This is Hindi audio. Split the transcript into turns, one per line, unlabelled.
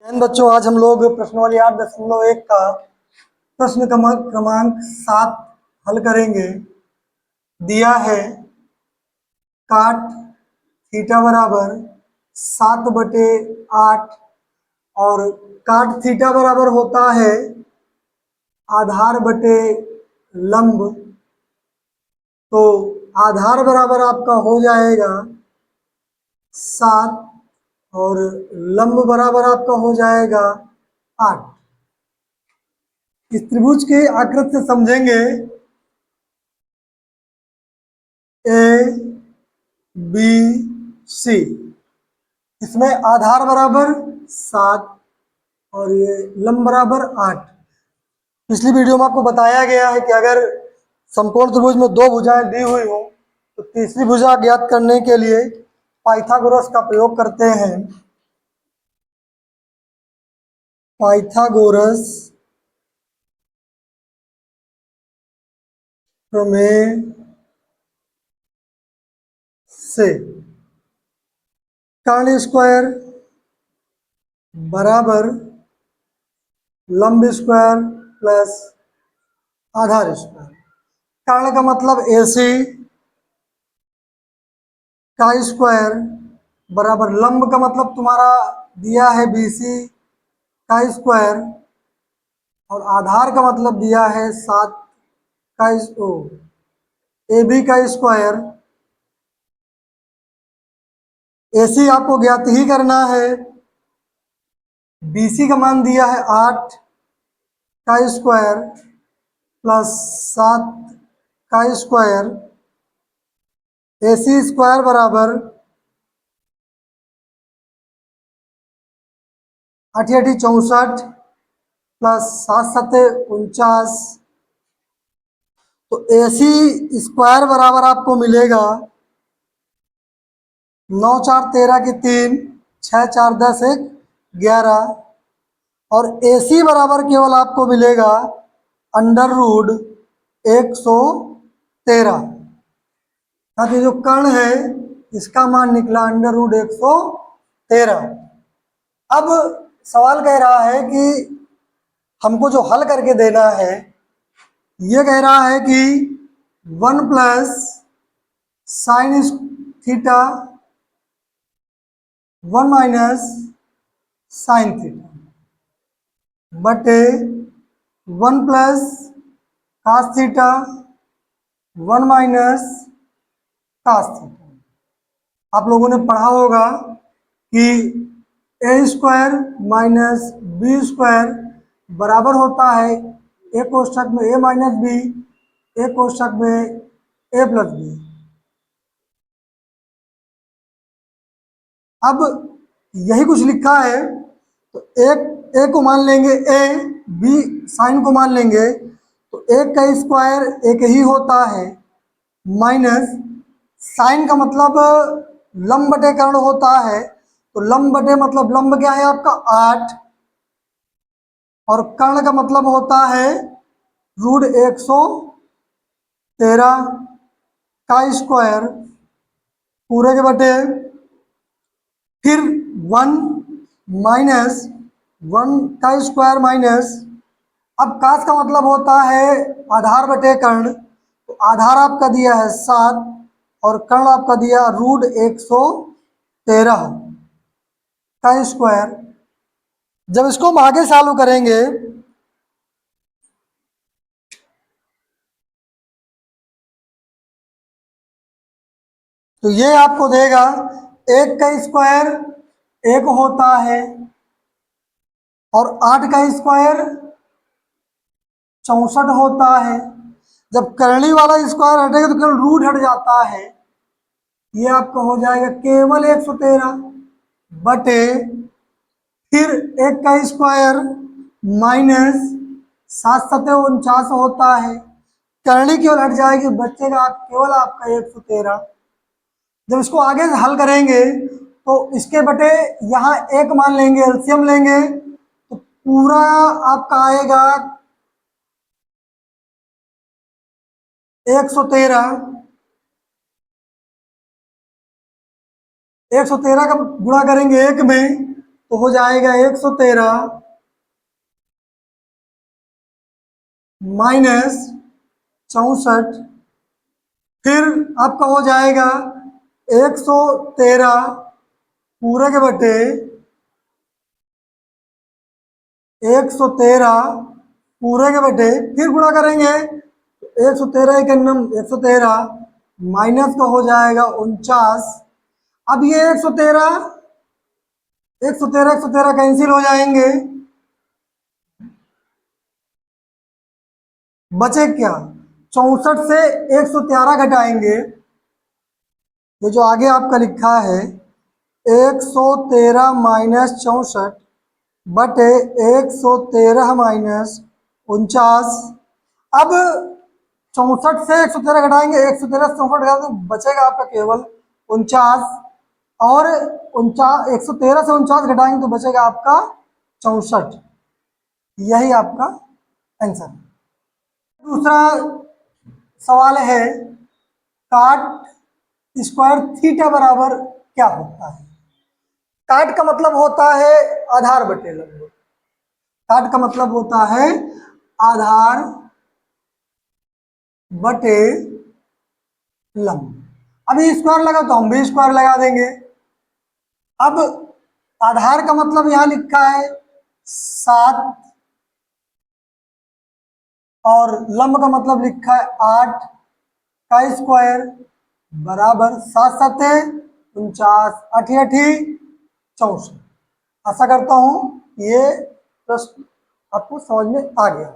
बच्चों, आज हम लोग प्रश्नावली 8.1 का प्रश्न क्रमांक 7 हल करेंगे। दिया है काट थीटा बराबर 7/8 और काट थीटा बराबर होता है आधार बटे लंब। तो आधार बराबर आपका हो जाएगा 7 और लंब बराबर आपका हो जाएगा 8। इस त्रिभुज के आकृति से समझेंगे ए बी सी। इसमें आधार बराबर 7 और ये लंब बराबर 8। पिछली वीडियो में आपको बताया गया है कि अगर समकोण त्रिभुज में दो भुजाएं दी हुई हो तो तीसरी भुजा ज्ञात करने के लिए पाइथागोरस का प्रयोग करते हैं। पाइथागोरस प्रमेय से कर्ण स्क्वायर बराबर लंब स्क्वायर प्लस आधार स्क्वायर। कर्ण का मतलब AC का स्क्वायर बराबर लंब का मतलब तुम्हारा दिया है BC का स्क्वायर और आधार का मतलब दिया है 7 का AB का स्क्वायर। AC आपको ज्ञात ही करना है। BC का मान दिया है 8 का स्क्वायर प्लस 7 का स्क्वायर। AC स्क्वायर बराबर 8 8 64 प्लस 7 7 49। तो AC स्क्वायर बराबर आपको मिलेगा 9 4 13 की 3, 6 4 10 1 11 और AC बराबर केवल आपको मिलेगा अंडर रूट 113। ताकि जो कर्ण है इसका मान निकला अंडर रूट 113। अब सवाल कह रहा है कि हमको जो हल करके देना है ये कह रहा है कि 1 plus sine theta 1 minus sine theta बटे 1 plus cos theta 1 minus cos theta. आप लोगों ने पढ़ा होगा कि A square minus B square बराबर होता है ए कोष्ठक में ए माइनस बी, ए कोष्ठक में ए प्लस बी। अब यही कुछ लिखा है तो एक ए को मान लेंगे ए, बी साइन को मान लेंगे तो एक का स्क्वायर एक ही होता है माइनस साइन का मतलब लंब बटे कर्ण होता है। तो लंब बटे मतलब लंब क्या है आपका 8 और कर्ण का मतलब होता है रूट 113 का स्क्वायर पूरे के बटे फिर 1 माइनस 1 का स्क्वायर माइनस। अब कास का मतलब होता है आधार बटे कर्ण। तो आधार आपका दिया है 7 और कर्ण आपका दिया रूट 113 का स्क्वायर। जब इसको हम आगे सॉल्व करेंगे तो ये आपको देगा 1 का स्क्वायर 1 होता है और 8 का स्क्वायर 64 होता है। जब करनी वाला स्क्वायर हटेगा तो केवल रूट हट जाता है। ये आपका हो जाएगा केवल 113 बटे फिर 1 का स्क्वायर माइनस 7 7 49 होता है। करनी केवल हट जाएगी, बचेगा केवल आपका 113। जब इसको आगे से हल करेंगे तो इसके बटे यहाँ एक मान लेंगे, एलसीएम लेंगे तो पूरा आपका आएगा 113। 113 का गुणा करेंगे 1 में तो हो जाएगा 113 माइनस 64, फिर आपका हो जाएगा 113 पूरे के बटे 113 पूरे के बटे, फिर गुणा करेंगे 113 एक नम 113 माइनस का हो जाएगा 49। अब ये 113 113 कैंसिल हो जाएंगे, बचे क्या, 64 से 113 घटाएंगे, ये जो आगे आपका लिखा है 113 माइनस 64 बटे 113 माइनस 49। अब 64 से 113 घटाएंगे, 113 से 64 घटाएंगे, बचेगा आपका केवल 49, और 49 113 से 49 घटाएंगे तो बचेगा आपका 64। यही आपका आंसर। दूसरा सवाल है, काट स्क्वायर थीटा बराबर क्या होता है। काट का मतलब होता है आधार बटे लंब। काट का मतलब होता है आधार बटे लंब। अभी स्क्वायर लगा तो हम भी स्क्वायर लगा देंगे। अब आधार का मतलब यहां लिखा है 7, और लंब का मतलब लिखा है 8 का स्क्वायर बराबर 7 7 49 8 8 64। आशा करता हूं ये प्रश्न आपको समझ में आ गया।